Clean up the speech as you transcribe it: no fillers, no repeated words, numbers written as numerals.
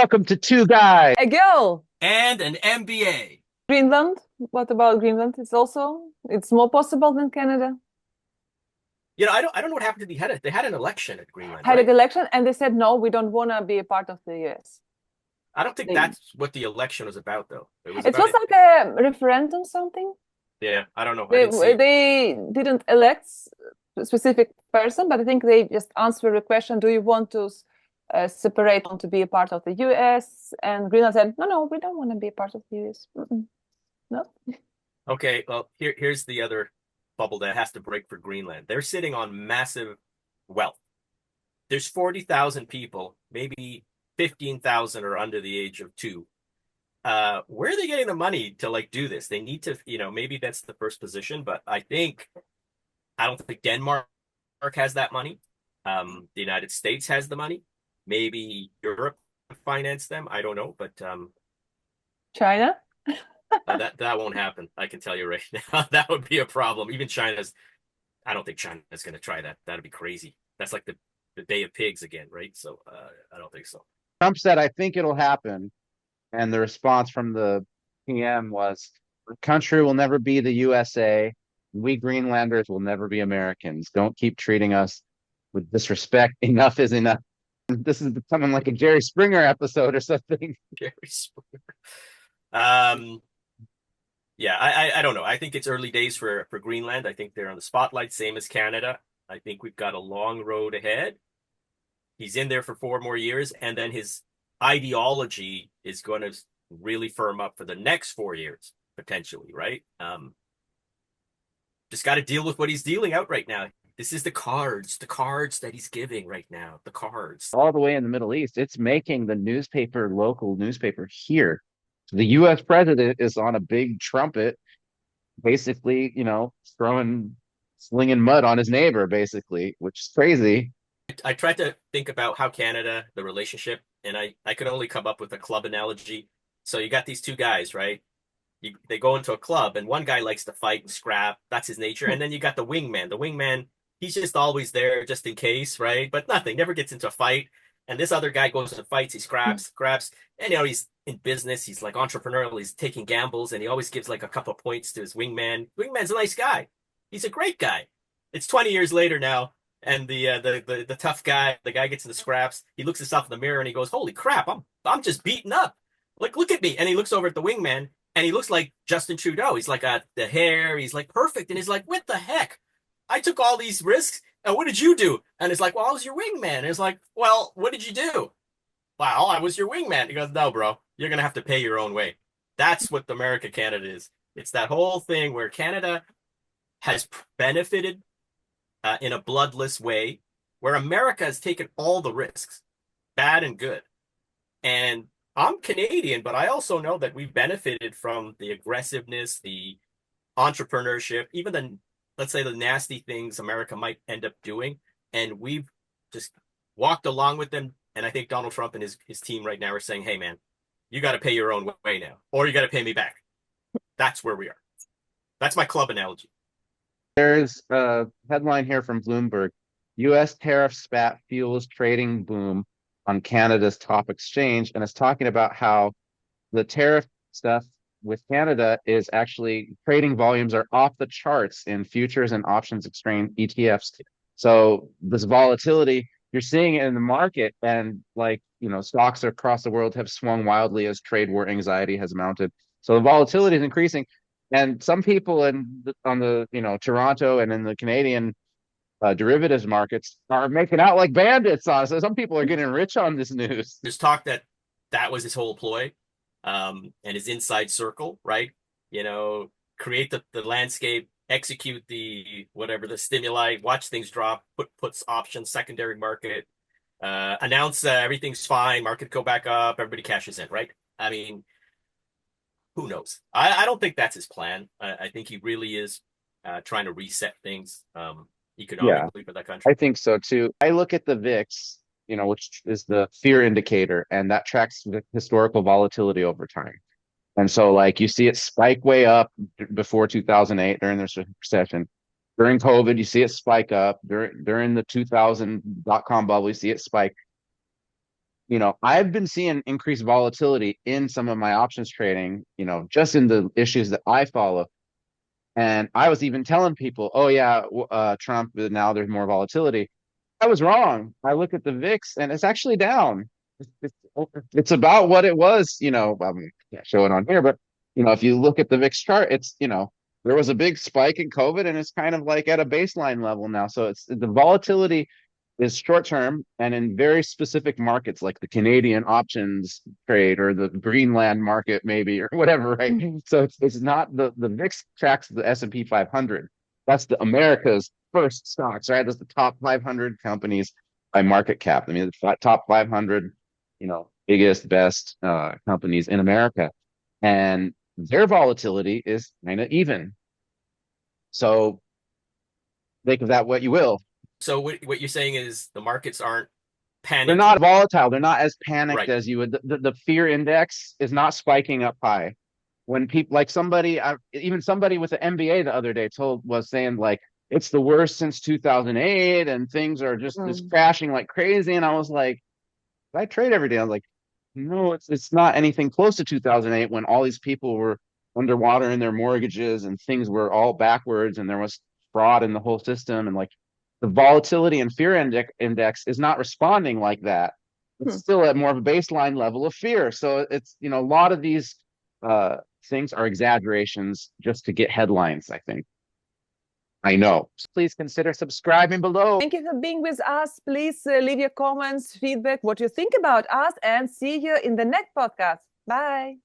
Welcome to Two Guys. A girl. and an MBA. Greenland. What about Greenland? It's more possible than Canada. I don't know what happened to they had an election at Greenland, Had an right? election and they said no, we don't want to be a part of the US. I don't think They, that's what the election was about, though. It was it about was it. like a referendum something. Yeah, I don't know. I They didn't see it. they didn't elect a specific person, but I think they just answered a question: do you want to separate want to be a part of the US? And Greenland said, no, no, we don't want to be a part of the US. No. Okay, well, here's the other bubble that has to break for Greenland. They're sitting on massive wealth. There's 40,000 people, maybe 15,000 are under the age of two. Where are they getting the money to do this? They need to, maybe that's the first position, but I don't think Denmark has that money. The United States has the money. Maybe Europe finance them. I don't know, but China? that won't happen. I can tell you right now. That would be a problem. I don't think China's going to try that. That'd be crazy. That's like the Bay of Pigs again, right? So I don't think so. Trump said, I think it'll happen. And the response from the PM was, the country will never be the USA. We Greenlanders will never be Americans. Don't keep treating us with disrespect. Enough is enough. This is becoming like a Jerry Springer episode or something. Jerry Springer. Yeah, I don't know. I think it's early days for Greenland. I think they're on the spotlight, same as Canada. I think we've got a long road ahead. He's in there for 4 more years, and then his ideology is going to really firm up for the next 4 years, potentially, right? Just got to deal with what he's dealing out right now. This is the cards that he's giving right now, the cards. All the way in the Middle East, it's making the local newspaper here. The U.S. president is on a big trumpet, basically, slinging mud on his neighbor, basically, which is crazy. I tried to think about how Canada, the relationship, and I could only come up with a club analogy. So you got these two guys, right? They go into a club, and one guy likes to fight and scrap. That's his nature. And then you got the wingman. The wingman, he's just always there just in case, right? But nothing, never gets into a fight. And this other guy goes and fights, he scraps, and he's in business, he's like entrepreneurial, he's taking gambles, and he always gives like a couple of points to his wingman. Wingman's a nice guy. He's a great guy. It's 20 years later now, and the tough guy, the guy gets in the scraps, he looks himself in the mirror and he goes, holy crap, I'm just beaten up. Like, look at me. And he looks over at the wingman and he looks like Justin Trudeau. He's like the hair, he's like perfect. And he's like, what the heck? I took all these risks. And what did you do? And it's like, well, I was your wingman. And it's like, well, what did you do? Well, I was your wingman. He goes, no, bro, you're going to have to pay your own way. That's what America Canada is. It's that whole thing where Canada has benefited in a bloodless way, where America has taken all the risks, bad and good. And I'm Canadian, but I also know that we've benefited from the aggressiveness, the entrepreneurship, even let's say the nasty things America might end up doing. And we've just walked along with them. And I think Donald Trump and his team right now are saying, hey, man, you got to pay your own way now, or you got to pay me back. That's where we are. That's my club analogy. There's a headline here from Bloomberg. U.S. tariff spat fuels trading boom on Canada's top exchange. And it's talking about how the tariff stuff with Canada is actually trading volumes are off the charts in futures and options exchange ETFs. So this volatility, you're seeing it in the market, and stocks across the world have swung wildly as trade war anxiety has mounted. So the volatility is increasing. And some people on the Toronto and in the Canadian derivatives markets are making out like bandits on it. So some people are getting rich on this news. There's talk that was his whole ploy, and his inside circle, right? Create the landscape, execute the stimuli, watch things drop, puts options, secondary market, announce everything's fine, market go back up, everybody cashes in, right? I mean, who knows? I don't think that's his plan. I think he really is trying to reset things Yeah, economically for that I country. think so too. I look at the VIX, which is the fear indicator, and that tracks the historical volatility over time. And so, you see it spike way up before 2008 during the recession. During COVID, you see it spike up. During the 2000 dot-com bubble, you see it spike. I've been seeing increased volatility in some of my options trading, just in the issues that I follow. And I was even telling people, oh yeah, Trump, now there's more volatility. I was wrong. I look at the VIX and it's actually down. It's about what it was, I can't show it on here, but if you look at the VIX chart, it's, there was a big spike in COVID and it's kind of like at a baseline level now. So it's the volatility is short term and in very specific markets like the Canadian options trade or the Greenland market maybe or whatever, right? So it's not the VIX tracks the S&P 500. That's the America's first stocks, right? That's the top 500 companies by market cap. I mean, the top 500, biggest, best companies in America. And their volatility is kind of even. So think of that what you will. So what you're saying is the markets aren't They're panicking. not volatile. They're not as panicked Right. as you would. The fear index is not spiking up high. When people like even somebody with an MBA the other day was saying like it's the worst since 2008 and things are just crashing like crazy. And I was like, I trade every day. I was like, no, it's not anything close to 2008 when all these people were underwater in their mortgages and things were all backwards and there was fraud in the whole system and like the volatility and fear index is not responding like that. It's still at more of a baseline level of fear. So it's, a lot of these things are exaggerations just to get headlines, I think. I know. Please consider subscribing below. Thank you for being with us. Please leave your comments, feedback, what you think about us, and see you in the next podcast. Bye.